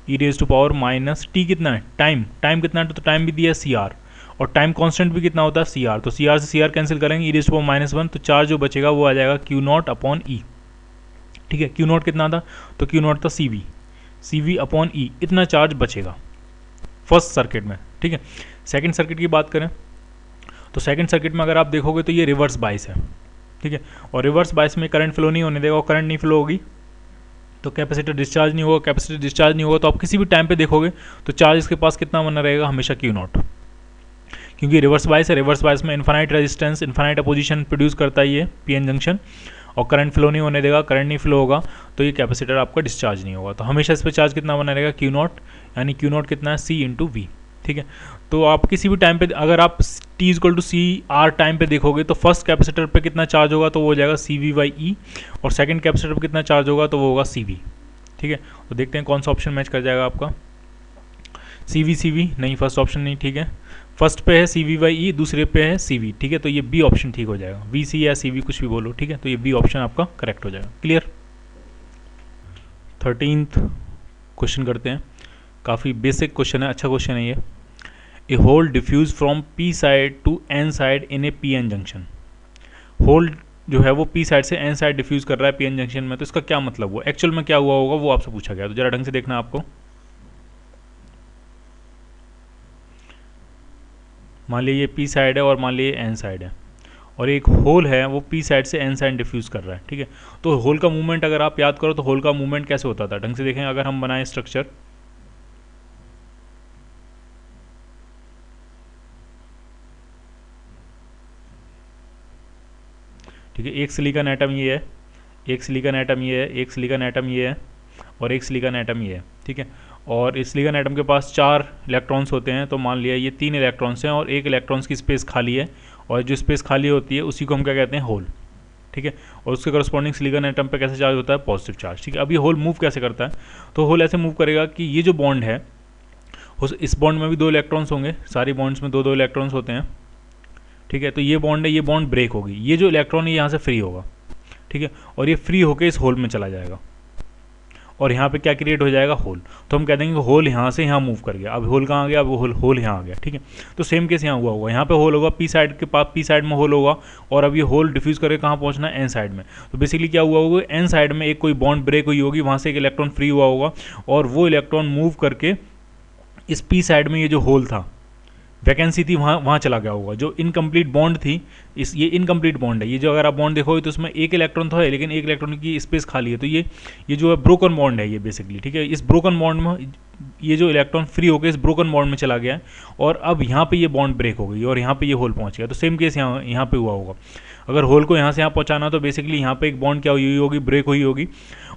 E raise to power minus T, कितना है? टाइम कितना है? तो टाइम भी दिया है सी आर, और टाइम कांस्टेंट भी कितना होता है? C R. तो सी आर से सी आर कैंसिल करेंगे, e raise to power minus 1, तो चार्ज जो बचेगा वो आ जाएगा क्यू नॉट अपॉन ई। ठीक है, क्यू नॉट कितना था? तो क्यू नॉट था सी वी अपॉन ई, इतना चार्ज बचेगा फर्स्ट सर्किट में। ठीक है, सेकंड सर्किट की बात करें तो सेकंड सर्किट में अगर आप देखोगे तो ये रिवर्स बायस है। ठीक है, और रिवर्स बायस में करंट फ्लो नहीं होने देगा, और करंट नहीं फ्लो होगी तो कैपेसिटर डिस्चार्ज नहीं होगा, कैपेसिटर डिस्चार्ज नहीं होगा तो आप किसी भी टाइम पे देखोगे तो चार्ज इसके पास कितना बना रहेगा? हमेशा क्यू नॉट, क्योंकि रिवर्स बायस है। रिवर्स बायस में infinite resistance, infinite opposition produce करता है ये पी एन जंक्शन, और करंट फ्लो नहीं होने देगा, करंट नहीं फ्लो होगा तो ये कैपेसिटर आपका डिस्चार्ज नहीं होगा, तो हमेशा इस पर चार्ज कितना बना रहेगा? क्यू नॉट, यानी क्यू नॉट कितना है? सी इंटू वी। ठीक है, तो आप किसी भी टाइम पे अगर आप t is equal to C R time पे देखोगे तो फर्स्ट कैपेसिटर पे कितना चार्ज होगा? तो वो हो जाएगा सी वी बाई ई, और सेकंड कैपेसिटर पे कितना चार्ज होगा? तो वो होगा सी वी। ठीक है, तो देखते हैं कौन सा ऑप्शन मैच कर जाएगा आपका। सी वी नहीं, फर्स्ट ऑप्शन नहीं। ठीक है, फर्स्ट पे है सी वी बाई ई, दूसरे पे है सी वी। ठीक है, तो ये बी ऑप्शन ठीक हो जाएगा, वी सी या सी वी कुछ भी बोलो। ठीक है, तो ये बी ऑप्शन आपका करेक्ट हो जाएगा। क्लियर? 13th क्वेश्चन करते हैं, काफ़ी बेसिक क्वेश्चन है, अच्छा क्वेश्चन है ये। A hole diffuse from P side to N side in a P N junction. Hole जो है वो पी साइड से एन साइड डिफ्यूज कर रहा है पी एन जंक्शन में, तो इसका क्या मतलब हुआ? एक्चुअल में क्या हुआ होगा वो आपसे पूछा गया, तो जरा ढंग से देखना आपको। मान लीजिए ये पी साइड है और मान लीजिए एन साइड है, और एक होल है वो पी साइड से एन साइड डिफ्यूज कर रहा है। ठीक है, तो होल का मूवमेंट अगर आप याद करो तो होल का मूवमेंट कैसे होता था, ढंग से देखें। अगर हम बनाएं स्ट्रक्चर, ठीक है, एक सिलिकॉन एटम ये है, एक सिलिकॉन एटम ये है, एक सिलिकॉन एटम ये है, और एक सिलिकॉन एटम ये है। ठीक है, और इस सिलिकॉन एटम के पास 4 इलेक्ट्रॉन्स होते हैं, तो मान लिया ये 3 इलेक्ट्रॉन्स हैं और एक इलेक्ट्रॉन्स की स्पेस खाली है, और जो स्पेस खाली होती है उसी को हम क्या कहते हैं? होल। ठीक है, और उसके करस्पॉन्डिंग सिलिकॉन एटम पे कैसे चार्ज होता है? Positive charge. ठीक है, अब ये होल मूव कैसे करता है? तो होल ऐसे मूव करेगा कि ये जो बॉन्ड है इस बॉन्ड में भी 2 इलेक्ट्रॉन्स होंगे, सारी बॉन्ड्स में 2-2 इलेक्ट्रॉन्स होते हैं। ठीक है, तो ये बॉन्ड है, ये बॉन्ड ब्रेक होगी, ये जो इलेक्ट्रॉन है यहाँ से फ्री होगा। ठीक है, और ये फ्री होकर इस होल में चला जाएगा, और यहाँ पे क्या क्रिएट हो जाएगा, होल। तो हम कह देंगे होल यहाँ से यहाँ मूव कर गया, अब होल कहाँ आ गया, अब होल यहाँ आ गया, ठीक है। तो सेम केस यहाँ हुआ होगा, यहाँ पे होल होगा, पी साइड के पास, पी साइड में होल होगा, और अब ये होल डिफ्यूज करके कहाँ पहुँचना है, एन साइड में। तो बेसिकली क्या हुआ होगा, एन साइड में एक कोई बॉन्ड ब्रेक हुई होगी, वहाँ से एक इलेक्ट्रॉन फ्री हुआ होगा, और वो इलेक्ट्रॉन मूव करके इस पी साइड में ये जो होल था, वैकेंसी थी, वहाँ चला गया होगा। जो इनकम्प्लीट बॉन्ड थी, ये इनकम्प्लीट बॉन्ड है, ये जो अगर आप बॉन्ड देखोगे तो उसमें एक इलेक्ट्रॉन तो है, लेकिन एक इलेक्ट्रॉन की स्पेस खाली है, तो ये जो है ब्रोकन बॉन्ड है ये बेसिकली, ठीक है। इस ब्रोकन बॉन्ड में ये जो इलेक्ट्रॉन फ्री होकर इस ब्रोकन बॉन्ड में चला गया है, और अब यहाँ पे ये बॉन्ड ब्रेक हो गई और यहाँ पे ये होल पहुँच गया। तो सेम केस यहाँ पे हुआ होगा। अगर होल को यहाँ से यहाँ पहुँचाना तो बेसिकली यहाँ पे एक बॉन्ड क्या हुई होगी, ब्रेक हुई होगी,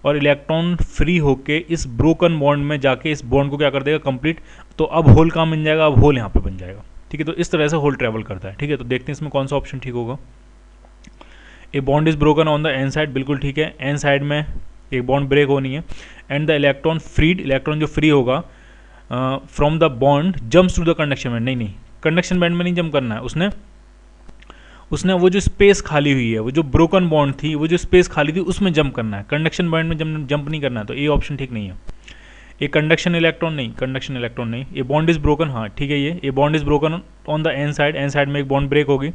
और इलेक्ट्रॉन फ्री होके इस ब्रोकन बॉन्ड में जाके इस बॉन्ड को क्या कर देगा, कंप्लीट। तो अब होल कहाँ बन जाएगा, अब होल यहाँ पे बन जाएगा, ठीक है। तो इस तरह से होल ट्रेवल करता है, ठीक है। तो देखते हैं इसमें कौन सा ऑप्शन ठीक होगा। A bond is broken on the N side, बिल्कुल ठीक है, एन साइड में एक बॉन्ड ब्रेक होनी है। And the electron freed, electron जो फ्री होगा from the bond jumps to the conduction band, नहीं कंडक्शन बैंड में नहीं जंप करना है, उसने वो जो स्पेस खाली हुई है, वो जो ब्रोकन बॉन्ड थी, वो जो स्पेस खाली थी उसमें जंप करना है, कंडक्शन बैंड में जंप नहीं करना है। तो ये ऑप्शन ठीक नहीं है। ये कंडक्शन इलेक्ट्रॉन नहीं, ये बॉन्ड इज ब्रोकन, हाँ ठीक है, ये bond is broken on the N side में एक बॉन्ड ब्रेक होगी,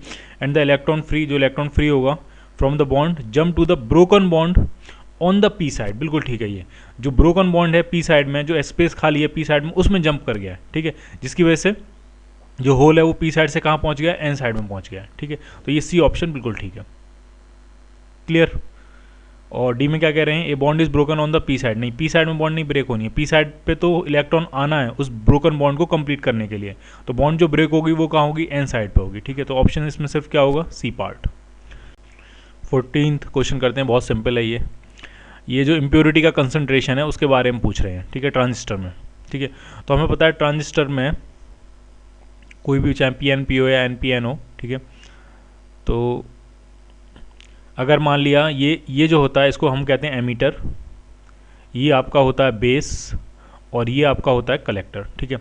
एंड द इलेक्ट्रॉन फ्री, जो इलेक्ट्रॉन फ्री होगा from the bond jump to the broken bond on the P side, बिल्कुल ठीक है। ये जो ब्रोकन बॉन्ड है पी साइड में, जो स्पेस खाली है पी साइड में, उसमें जंप कर गया है, ठीक है, जिसकी वजह से जो होल है वो पी साइड से कहाँ पहुँच गया, एन साइड में पहुँच गया, ठीक है। तो ये सी ऑप्शन बिल्कुल ठीक है, क्लियर। और डी में क्या कह रहे हैं, a bond is broken on the P side, नहीं पी साइड में बॉन्ड नहीं ब्रेक होनी है, पी साइड पे तो इलेक्ट्रॉन आना है उस ब्रोकन बॉन्ड को कंप्लीट करने के लिए, तो बॉन्ड जो ब्रेक होगी वो कहाँ होगी, एन साइड पे होगी, ठीक है। तो ऑप्शन इसमें सिर्फ क्या होगा, सी पार्ट। 14th क्वेश्चन करते हैं, बहुत सिंपल है ये जो इम्प्योरिटी का कंसंट्रेशन है उसके बारे में पूछ रहे हैं, ठीक है, ट्रांजिस्टर में, ठीक है। तो हमें पता है ट्रांजिस्टर में कोई भी चाहे PNP हो या NPN हो, ठीक है। तो अगर मान लिया ये जो होता है इसको हम कहते हैं एमीटर, ये आपका होता है बेस, और ये आपका होता है कलेक्टर, ठीक है।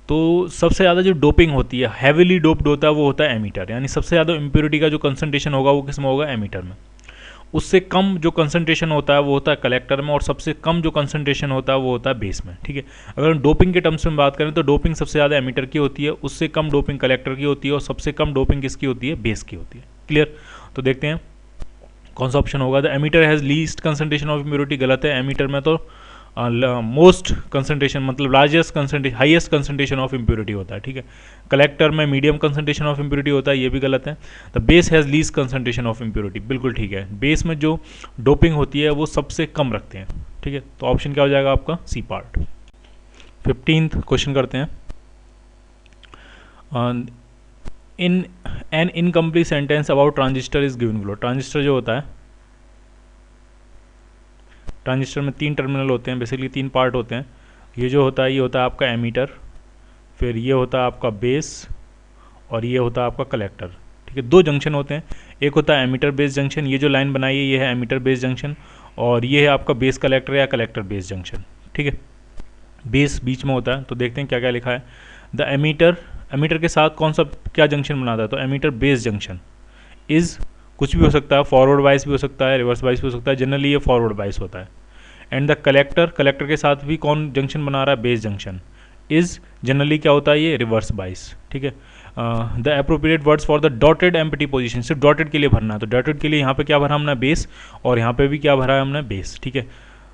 तो सबसे ज़्यादा जो डोपिंग होती है, हैवीली डोप्ड होता है, वो होता है एमीटर, यानी सबसे ज़्यादा इम्प्योरिटी का जो कंसंट्रेशन होगा वो किस में होगा, एमीटर में। उससे कम जो कंसंट्रेशन होता है वो होता है कलेक्टर में, और सबसे कम जो कंसंट्रेशन होता है वो होता है बेस में, ठीक है। अगर हम डोपिंग के टर्म्स में बात करें तो डोपिंग सबसे ज़्यादा एमीटर की होती है, उससे कम डोपिंग कलेक्टर की होती है, और सबसे कम डोपिंग किसकी होती है, बेस की होती है, क्लियर। तो देखते हैं कौन सा ऑप्शन होगा। The emitter has least concentration of impurity, गलत है, एमीटर में तो मोस्ट कंसंट्रेशन मतलब largest concentration, highest concentration of impurity होता है, ठीक है। कलेक्टर में मीडियम कंसंट्रेशन ऑफ इम्प्योरिटी होता है, ये भी गलत है। The base has least concentration of impurity, बिल्कुल ठीक है, बेस में जो डोपिंग होती है वो सबसे कम रखते हैं, ठीक है। तो ऑप्शन क्या हो जाएगा आपका, सी पार्ट। 15th क्वेश्चन करते हैं। In an incomplete sentence about transistor is given below. Transistor जो होता है, ट्रांजिस्टर में 3 टर्मिनल होते हैं, बेसिकली 3 पार्ट होते हैं। ये जो होता है ये होता है आपका एमीटर, फिर ये होता है आपका बेस, और ये होता है आपका कलेक्टर, ठीक है। 2 जंक्शन होते हैं, एक होता है एमीटर बेस जंक्शन, ये जो लाइन बनाई है ये है एमीटर बेस जंक्शन, और ये है आपका बेस कलेक्टर या कलेक्टर बेस जंक्शन, ठीक है। बेस बीच में होता है। तो देखते हैं क्या क्या लिखा है। द एमीटर के साथ कौन सा क्या जंक्शन बनाता है, तो एमीटर बेस जंक्शन इज़ कुछ भी हो सकता है, फॉरवर्ड वाइस भी हो सकता है, रिवर्स वाइस भी हो सकता है, जनरली ये फॉरवर्ड वाइस होता है। एंड द कलेक्टर के साथ भी कौन जंक्शन बना रहा है, बेस जंक्शन इज़ जनरली क्या होता है, ये रिवर्स वाइस, ठीक है। The appropriate words for the dotted empty position, सिर्फ डॉटेड के लिए भरना है, तो डॉटेड के लिए यहाँ पे क्या भरा हमने, बेस, और यहाँ पे भी क्या भरा है हमने, बेस, ठीक है।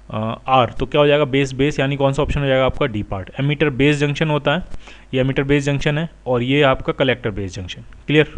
आर, तो क्या हो जाएगा, बेस, यानी कौन सा ऑप्शन हो जाएगा आपका, D part. Emitter base junction होता है, ये एमीटर बेस जंक्शन है, और ये आपका कलेक्टर बेस जंक्शन, क्लियर।